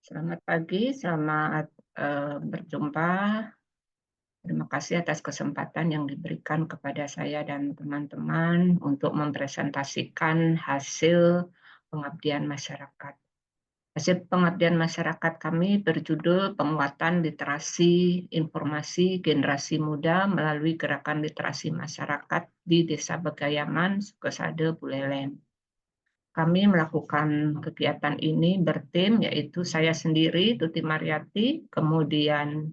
Selamat pagi, selamat berjumpa. Terima kasih atas kesempatan yang diberikan kepada saya dan teman-teman untuk mempresentasikan hasil pengabdian masyarakat. Hasil pengabdian masyarakat kami berjudul Penguatan Literasi Informasi Generasi Muda melalui Gerakan Literasi Masyarakat di Desa Begayaman, Sukesade, Buleleng. Kami melakukan kegiatan ini bertim, yaitu saya sendiri, Tuti Mariati, kemudian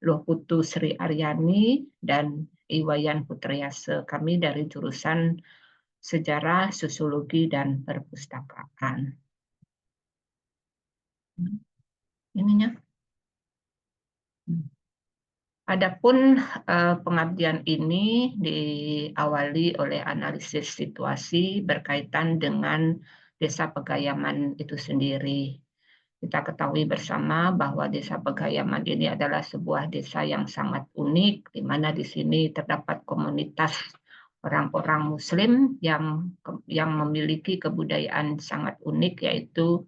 Luh Putu Sri Aryani, dan Iwayan Putriase. Kami dari jurusan Sejarah, Sosiologi, dan Perpustakaan. Ininya. Adapun pengabdian ini diawali oleh analisis situasi berkaitan dengan Desa Pegayaman itu sendiri. Kita ketahui bersama bahwa Desa Pegayaman ini adalah sebuah desa yang sangat unik, di mana di sini terdapat komunitas orang-orang Muslim yang memiliki kebudayaan sangat unik, yaitu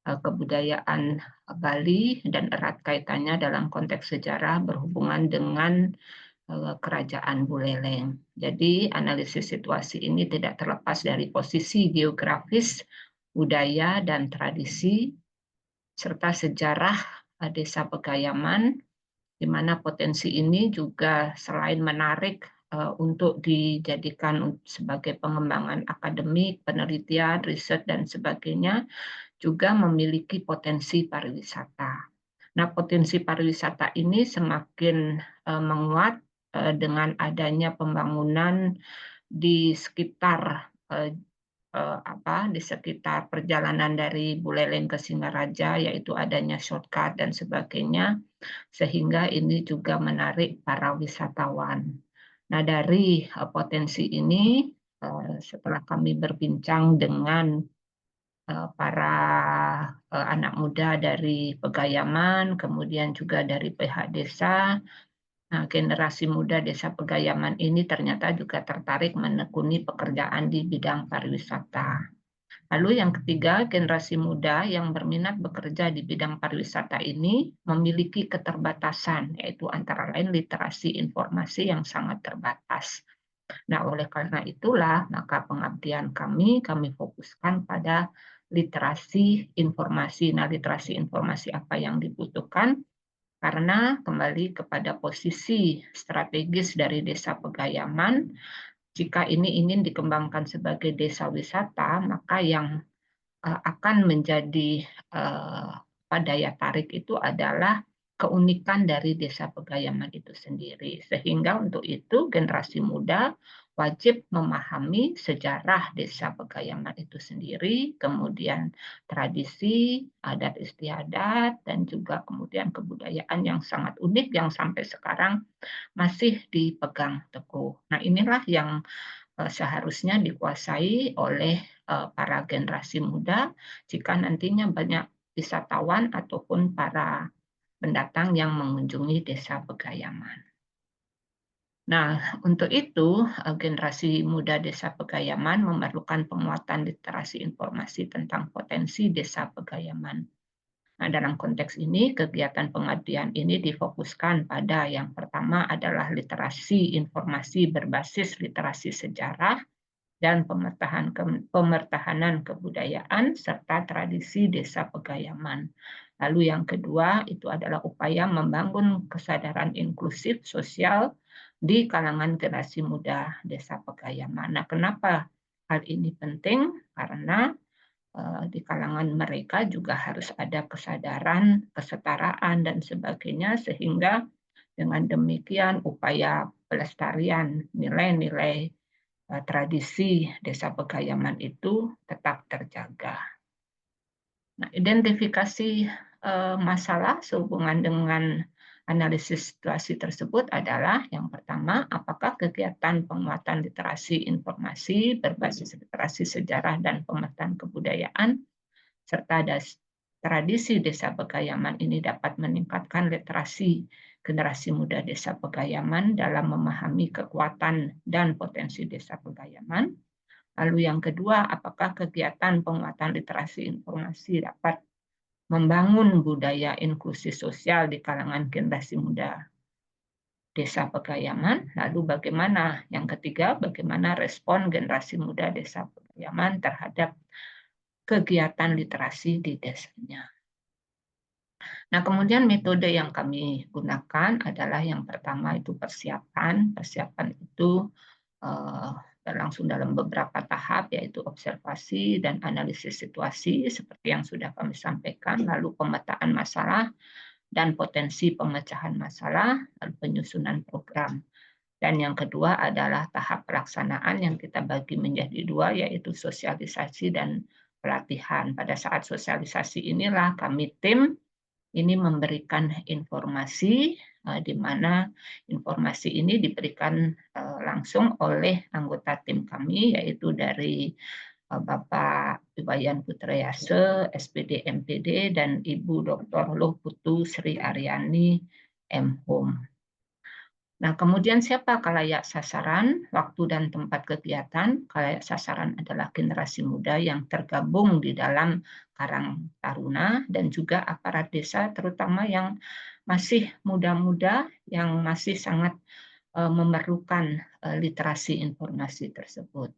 kebudayaan Bali, dan erat kaitannya dalam konteks sejarah berhubungan dengan Kerajaan Buleleng. Jadi analisis situasi ini tidak terlepas dari posisi geografis, budaya, dan tradisi serta sejarah Desa Pegayaman, di mana potensi ini juga selain menarik untuk dijadikan sebagai pengembangan akademik, penelitian, riset, dan sebagainya, juga memiliki potensi pariwisata. Nah, potensi pariwisata ini semakin menguat dengan adanya pembangunan di sekitar di sekitar perjalanan dari Buleleng ke Singaraja, yaitu adanya shortcut dan sebagainya, sehingga ini juga menarik para wisatawan. Nah, dari potensi ini, setelah kami berbincang dengan para anak muda dari Pegayaman, kemudian juga dari pihak desa, nah, generasi muda Desa Pegayaman ini ternyata juga tertarik menekuni pekerjaan di bidang pariwisata. Lalu yang ketiga, generasi muda yang berminat bekerja di bidang pariwisata ini memiliki keterbatasan, yaitu antara lain literasi informasi yang sangat terbatas. Nah, oleh karena itulah, maka pengabdian kami fokuskan pada literasi informasi. Nah, literasi informasi apa yang dibutuhkan? Karena kembali kepada posisi strategis dari Desa Pegayaman, jika ini ingin dikembangkan sebagai desa wisata, maka yang akan menjadi daya tarik itu adalah keunikan dari Desa Pegayaman itu sendiri. Sehingga untuk itu generasi muda wajib memahami sejarah Desa Pegayaman itu sendiri, kemudian tradisi, adat istiadat, dan juga kemudian kebudayaan yang sangat unik yang sampai sekarang masih dipegang teguh. Nah, inilah yang seharusnya dikuasai oleh para generasi muda jika nantinya banyak wisatawan ataupun para pendatang yang mengunjungi Desa Pegayaman. Nah, untuk itu generasi muda Desa Pegayaman memerlukan penguatan literasi informasi tentang potensi Desa Pegayaman. Nah, dalam konteks ini, kegiatan pengabdian ini difokuskan pada yang pertama adalah literasi informasi berbasis literasi sejarah dan pemertahanan kebudayaan serta tradisi Desa Pegayaman. Lalu yang kedua itu adalah upaya membangun kesadaran inklusif sosial di kalangan generasi muda Desa Pegayaman. Nah, kenapa hal ini penting? Karena di kalangan mereka juga harus ada kesadaran, kesetaraan, dan sebagainya, sehingga dengan demikian upaya pelestarian nilai-nilai tradisi Desa Pegayaman itu tetap terjaga. Nah, identifikasi masalah sehubungan dengan analisis situasi tersebut adalah yang pertama, apakah kegiatan penguatan literasi informasi berbasis literasi sejarah dan pemetaan kebudayaan serta tradisi Desa Pegayaman ini dapat meningkatkan literasi generasi muda Desa Pegayaman dalam memahami kekuatan dan potensi Desa Pegayaman. Lalu yang kedua, apakah kegiatan penguatan literasi informasi dapat membangun budaya inklusi sosial di kalangan generasi muda Desa Pegayaman. Lalu bagaimana? Yang ketiga, bagaimana respon generasi muda Desa Pegayaman terhadap kegiatan literasi di desanya. Nah, kemudian metode yang kami gunakan adalah yang pertama itu persiapan. Persiapan itu berlangsung dalam beberapa tahap, yaitu observasi dan analisis situasi seperti yang sudah kami sampaikan, lalu pemetaan masalah dan potensi pemecahan masalah, lalu penyusunan program. Dan yang kedua adalah tahap pelaksanaan yang kita bagi menjadi dua, yaitu sosialisasi dan pelatihan. Pada saat sosialisasi inilah kami tim ini memberikan informasi, di mana informasi ini diberikan langsung oleh anggota tim kami, yaitu dari Bapak Iwayan Putrayase, SPD MPD, dan Ibu Dr. Loh Putu Sri Aryani, M.Hum. Nah, kemudian siapa khalayak sasaran, waktu dan tempat kegiatan? Khalayak sasaran adalah generasi muda yang tergabung di dalam Karang Taruna dan juga aparat desa, terutama yang masih muda-muda, yang masih sangat memerlukan literasi informasi tersebut.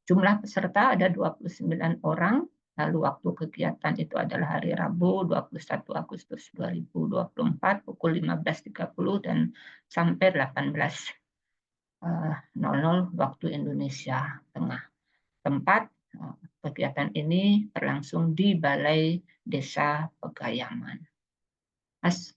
Jumlah peserta ada 29 orang, lalu waktu kegiatan itu adalah hari Rabu 21 Agustus 2024 pukul 15.30 dan sampai 18.00 waktu Indonesia Tengah. Tempat kegiatan ini berlangsung di Balai Desa Pegayaman.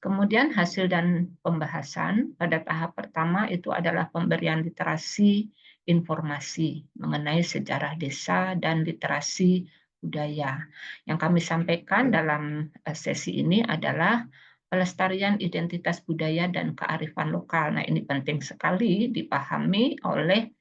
Kemudian hasil dan pembahasan pada tahap pertama itu adalah pemberian literasi informasi mengenai sejarah desa dan literasi budaya. Yang kami sampaikan dalam sesi ini adalah pelestarian identitas budaya dan kearifan lokal. Nah, ini penting sekali dipahami oleh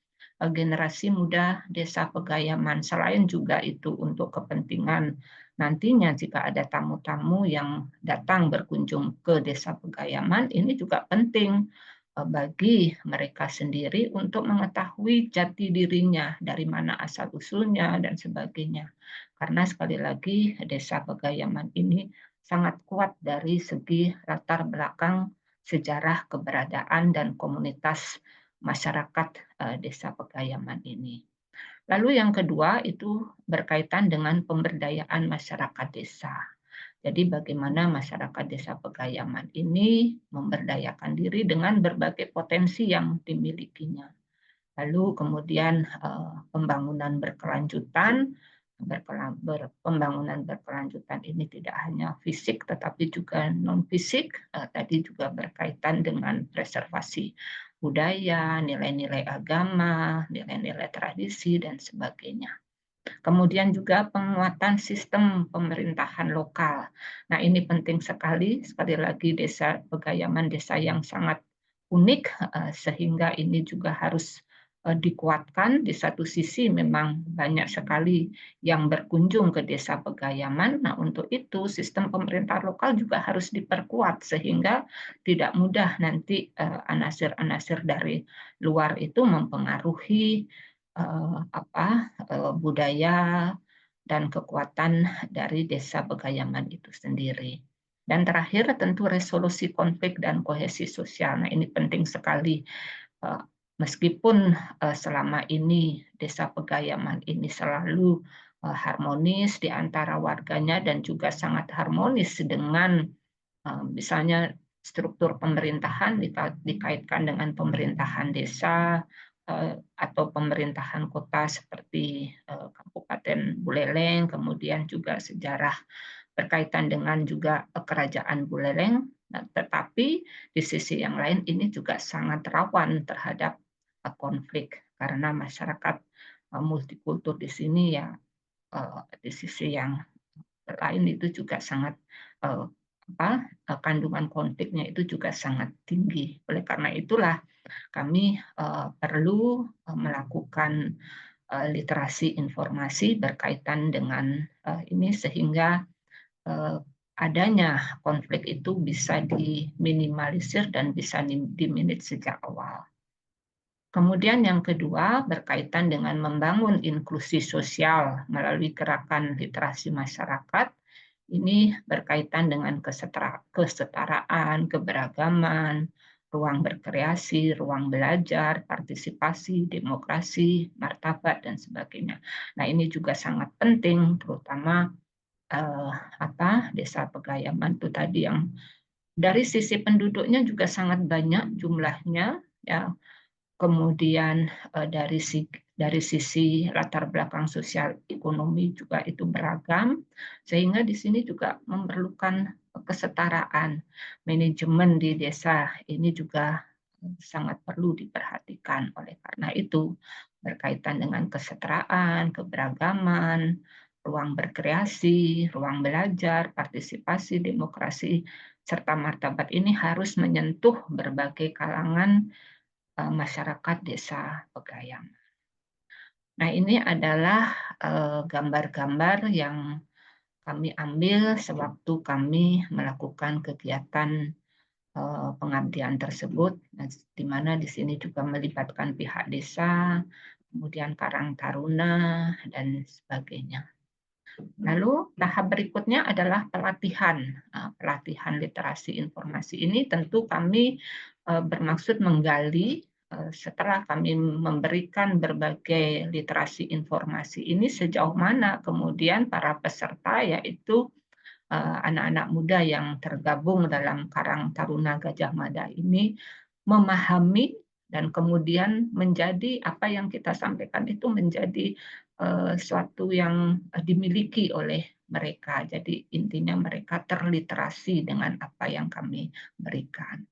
generasi muda Desa Pegayaman. Selain juga itu untuk kepentingan nantinya jika ada tamu-tamu yang datang berkunjung ke Desa Pegayaman, ini juga penting bagi mereka sendiri untuk mengetahui jati dirinya, dari mana asal-usulnya, dan sebagainya. Karena sekali lagi, Desa Pegayaman ini sangat kuat dari segi latar belakang sejarah keberadaan dan komunitas masyarakat Desa Pegayaman ini. Lalu yang kedua itu berkaitan dengan pemberdayaan masyarakat desa. Jadi bagaimana masyarakat Desa Pegayaman ini memberdayakan diri dengan berbagai potensi yang dimilikinya. Lalu kemudian pembangunan berkelanjutan, pembangunan berkelanjutan ini tidak hanya fisik tetapi juga non fisik, tadi juga berkaitan dengan preservasi budaya, nilai-nilai agama, nilai-nilai tradisi dan sebagainya. Kemudian juga penguatan sistem pemerintahan lokal. Nah, ini penting sekali lagi Desa Pegayaman desa yang sangat unik, sehingga ini juga harus dikuatkan. Di satu sisi memang banyak sekali yang berkunjung ke Desa Pegayaman. Nah, untuk itu sistem pemerintah lokal juga harus diperkuat sehingga tidak mudah nanti anasir-anasir dari luar itu mempengaruhi budaya dan kekuatan dari Desa Pegayaman itu sendiri. Dan terakhir tentu resolusi konflik dan kohesi sosial. Nah, ini penting sekali. Meskipun selama ini Desa Pegayaman ini selalu harmonis di antara warganya dan juga sangat harmonis dengan misalnya struktur pemerintahan dikaitkan dengan pemerintahan desa atau pemerintahan kota seperti Kabupaten Buleleng, kemudian juga sejarah berkaitan dengan juga kerajaan Buleleng, tetapi di sisi yang lain ini juga sangat rawan terhadap konflik karena masyarakat multikultur di sini ya, di sisi yang lain itu juga sangat kandungan konfliknya itu juga sangat tinggi. Oleh karena itulah kami perlu melakukan literasi informasi berkaitan dengan ini sehingga adanya konflik itu bisa diminimalisir dan bisa dimanage sejak awal. Kemudian yang kedua berkaitan dengan membangun inklusi sosial melalui gerakan literasi masyarakat Ini berkaitan dengan kesetaraan, keberagaman, ruang berkreasi, ruang belajar, partisipasi, demokrasi, martabat, dan sebagainya. Nah, ini juga sangat penting, terutama Desa Pegayaman itu tadi yang dari sisi penduduknya juga sangat banyak jumlahnya, ya. Kemudian dari sisi latar belakang sosial ekonomi juga itu beragam, sehingga di sini juga memerlukan kesetaraan. Manajemen di desa ini juga sangat perlu diperhatikan. Oleh karena itu, berkaitan dengan kesetaraan, keberagaman, ruang berkreasi, ruang belajar, partisipasi, demokrasi, serta martabat ini harus menyentuh berbagai kalangan masyarakat Desa Pegayam. Nah, ini adalah gambar-gambar yang kami ambil sewaktu kami melakukan kegiatan pengabdian tersebut, di mana di sini juga melibatkan pihak desa, kemudian Karang Taruna, dan sebagainya. Lalu tahap berikutnya adalah pelatihan. Pelatihan literasi informasi ini tentu kami bermaksud menggali setelah kami memberikan berbagai literasi informasi ini sejauh mana kemudian para peserta yaitu anak-anak muda yang tergabung dalam Karang Taruna Gajah Mada ini memahami dan kemudian menjadi apa yang kita sampaikan itu menjadi suatu yang dimiliki oleh mereka. Jadi intinya mereka terliterasi dengan apa yang kami berikan.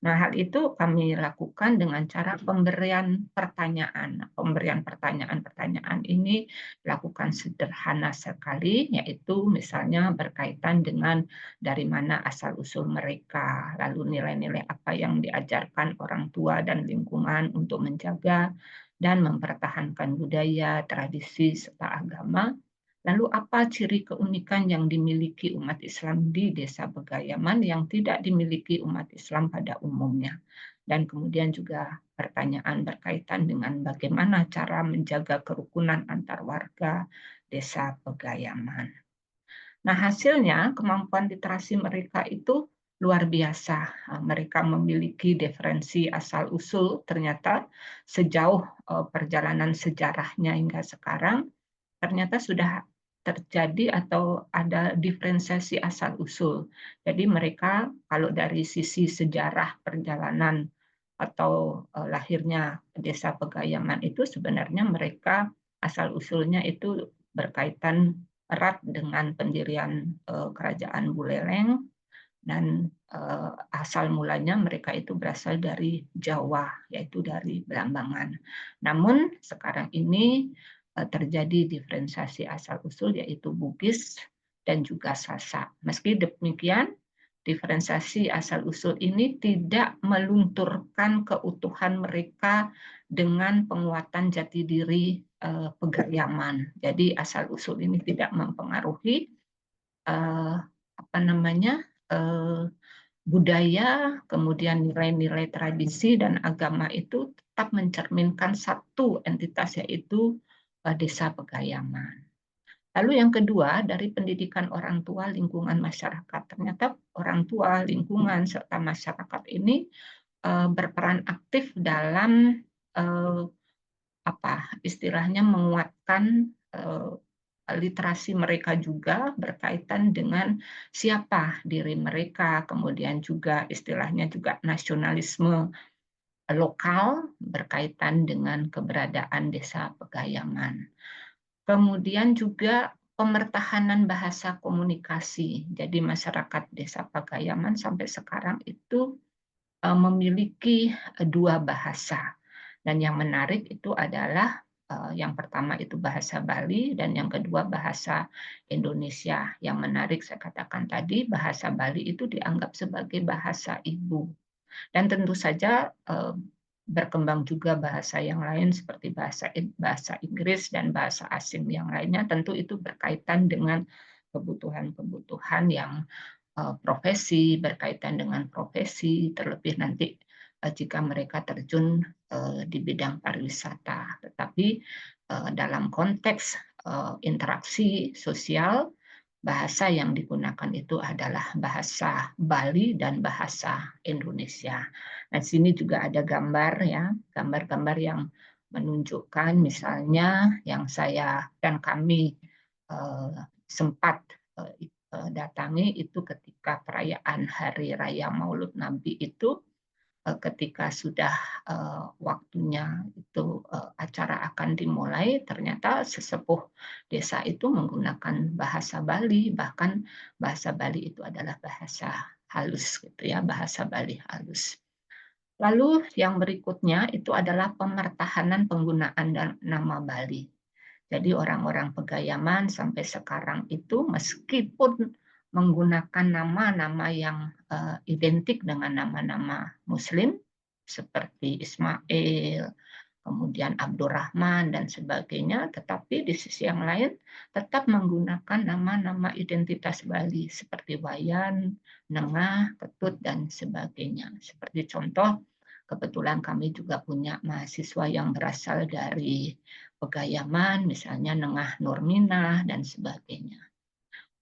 Nah, hal itu kami lakukan dengan cara pemberian pertanyaan. Pemberian pertanyaan-pertanyaan ini dilakukan sederhana sekali, yaitu misalnya berkaitan dengan dari mana asal-usul mereka, lalu nilai-nilai apa yang diajarkan orang tua dan lingkungan untuk menjaga dan mempertahankan budaya, tradisi, serta agama. Lalu apa ciri keunikan yang dimiliki umat Islam di Desa Pegayaman yang tidak dimiliki umat Islam pada umumnya? Dan kemudian juga pertanyaan berkaitan dengan bagaimana cara menjaga kerukunan antar warga Desa Pegayaman. Nah, hasilnya kemampuan literasi mereka itu luar biasa. Mereka memiliki diferensi asal-usul ternyata sejauh perjalanan sejarahnya hingga sekarang ternyata sudah terjadi atau ada diferensiasi asal-usul. Jadi mereka kalau dari sisi sejarah perjalanan atau lahirnya Desa Pegayaman itu sebenarnya mereka asal-usulnya itu berkaitan erat dengan pendirian Kerajaan Buleleng dan asal mulanya mereka itu berasal dari Jawa, yaitu dari Belambangan. Namun sekarang ini terjadi diferensiasi asal-usul yaitu Bugis dan juga Sasak. Meski demikian, diferensiasi asal-usul ini tidak melunturkan keutuhan mereka dengan penguatan jati diri Pegayaman. Jadi asal-usul ini tidak mempengaruhi apa namanya budaya, kemudian nilai-nilai tradisi dan agama itu tetap mencerminkan satu entitas yaitu Desa Pegayaman. Lalu yang kedua, dari pendidikan orang tua, lingkungan masyarakat. Ternyata orang tua, lingkungan, serta masyarakat ini berperan aktif dalam istilahnya menguatkan literasi mereka juga berkaitan dengan siapa diri mereka, kemudian juga istilahnya juga nasionalisme lokal berkaitan dengan keberadaan Desa Pegayaman. Kemudian juga pemertahanan bahasa komunikasi. Jadi masyarakat Desa Pegayaman sampai sekarang itu memiliki dua bahasa. Dan yang menarik itu adalah yang pertama itu bahasa Bali dan yang kedua bahasa Indonesia. Yang menarik saya katakan tadi bahasa Bali itu dianggap sebagai bahasa ibu. Dan tentu saja berkembang juga bahasa yang lain seperti bahasa Inggris dan bahasa asing yang lainnya. Tentu itu berkaitan dengan kebutuhan-kebutuhan yang profesi, berkaitan dengan profesi, terlebih nanti jika mereka terjun di bidang pariwisata. Tetapi dalam konteks interaksi sosial, bahasa yang digunakan itu adalah bahasa Bali dan bahasa Indonesia. Nah, di sini juga ada gambar ya, gambar-gambar yang menunjukkan misalnya yang saya dan kami sempat datangi itu ketika perayaan Hari Raya Maulud Nabi itu ketika sudah waktunya itu acara akan dimulai, ternyata sesepuh desa itu menggunakan bahasa Bali, bahkan bahasa Bali itu adalah bahasa halus gitu ya, bahasa Bali halus. Lalu yang berikutnya itu adalah pemertahanan penggunaan nama Bali. Jadi orang-orang Pegayaman sampai sekarang itu meskipun menggunakan nama-nama yang identik dengan nama-nama Muslim seperti Ismail, kemudian Abdurrahman dan sebagainya, tetapi di sisi yang lain tetap menggunakan nama-nama identitas Bali seperti Wayan, Nengah, Ketut dan sebagainya. Seperti contoh, kebetulan kami juga punya mahasiswa yang berasal dari Pegayaman, misalnya Nengah Nurminah dan sebagainya.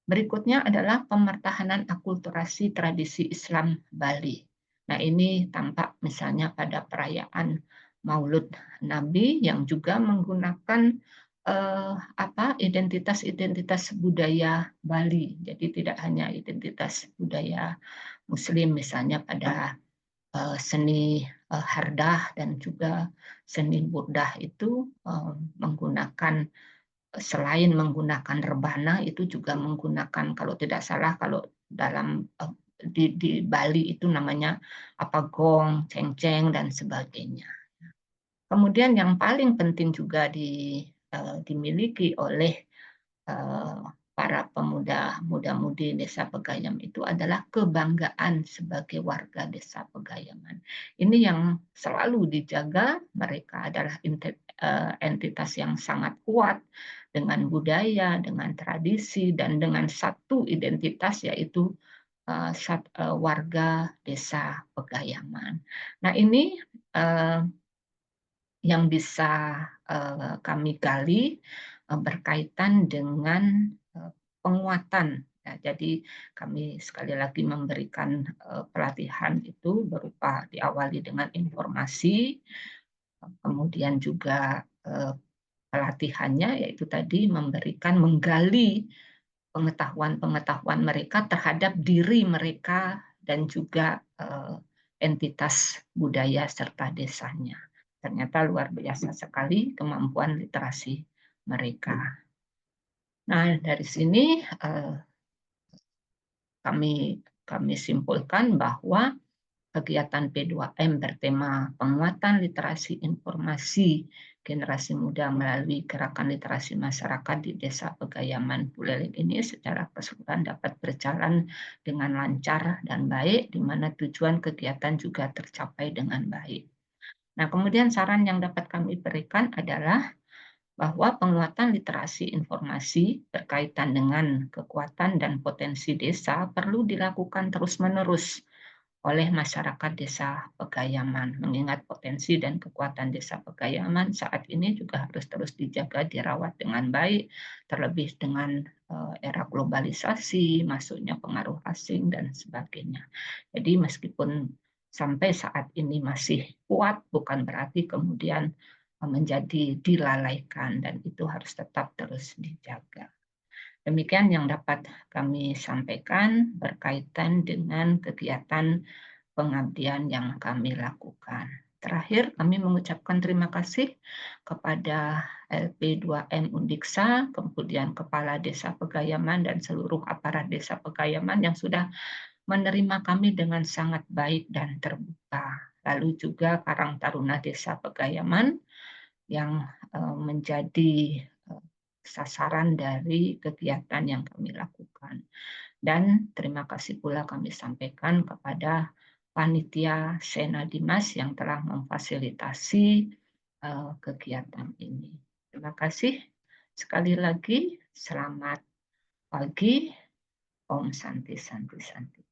Berikutnya adalah pemertahanan akulturasi tradisi Islam Bali. Nah, ini tampak misalnya pada perayaan Maulud Nabi yang juga menggunakan identitas-identitas budaya Bali. Jadi tidak hanya identitas budaya Muslim, misalnya pada seni hardah dan juga seni burdah itu menggunakan selain menggunakan rebana itu juga menggunakan kalau tidak salah kalau dalam di Bali itu namanya apa gong, cengceng dan sebagainya. Kemudian yang paling penting juga dimiliki oleh para pemuda muda-mudi Desa Pegayam itu adalah kebanggaan sebagai warga Desa Pegayaman. Ini yang selalu dijaga, mereka adalah entitas yang sangat kuat dengan budaya, dengan tradisi, dan dengan satu identitas yaitu warga Desa Pegayaman. Nah, ini yang bisa kami gali berkaitan dengan penguatan. Ya, jadi kami sekali lagi memberikan pelatihan itu berupa diawali dengan informasi, kemudian juga pelatihannya yaitu tadi menggali pengetahuan-pengetahuan mereka terhadap diri mereka dan juga entitas budaya serta desanya. Ternyata luar biasa sekali kemampuan literasi mereka. Nah, dari sini kami simpulkan bahwa kegiatan P2M bertema penguatan literasi informasi generasi muda melalui gerakan literasi masyarakat di Desa Pegayaman Buleleng ini secara keseluruhan dapat berjalan dengan lancar dan baik, di mana tujuan kegiatan juga tercapai dengan baik. Nah, kemudian saran yang dapat kami berikan adalah bahwa penguatan literasi informasi berkaitan dengan kekuatan dan potensi desa perlu dilakukan terus-menerus oleh masyarakat Desa Pegayaman, mengingat potensi dan kekuatan Desa Pegayaman saat ini juga harus terus dijaga, dirawat dengan baik, terlebih dengan era globalisasi, masuknya pengaruh asing, dan sebagainya. Jadi meskipun sampai saat ini masih kuat, bukan berarti kemudian menjadi dilalaikan, dan itu harus tetap terus dijaga. Demikian yang dapat kami sampaikan berkaitan dengan kegiatan pengabdian yang kami lakukan. Terakhir, kami mengucapkan terima kasih kepada LP2M Undiksa, kemudian Kepala Desa Pegayaman, dan seluruh aparat Desa Pegayaman yang sudah menerima kami dengan sangat baik dan terbuka. Lalu juga Karang Taruna Desa Pegayaman yang menjadi sasaran dari kegiatan yang kami lakukan. Dan terima kasih pula kami sampaikan kepada panitia Sena Dimas yang telah memfasilitasi kegiatan ini. Terima kasih sekali lagi. Selamat pagi. Om Santi Santi Santi.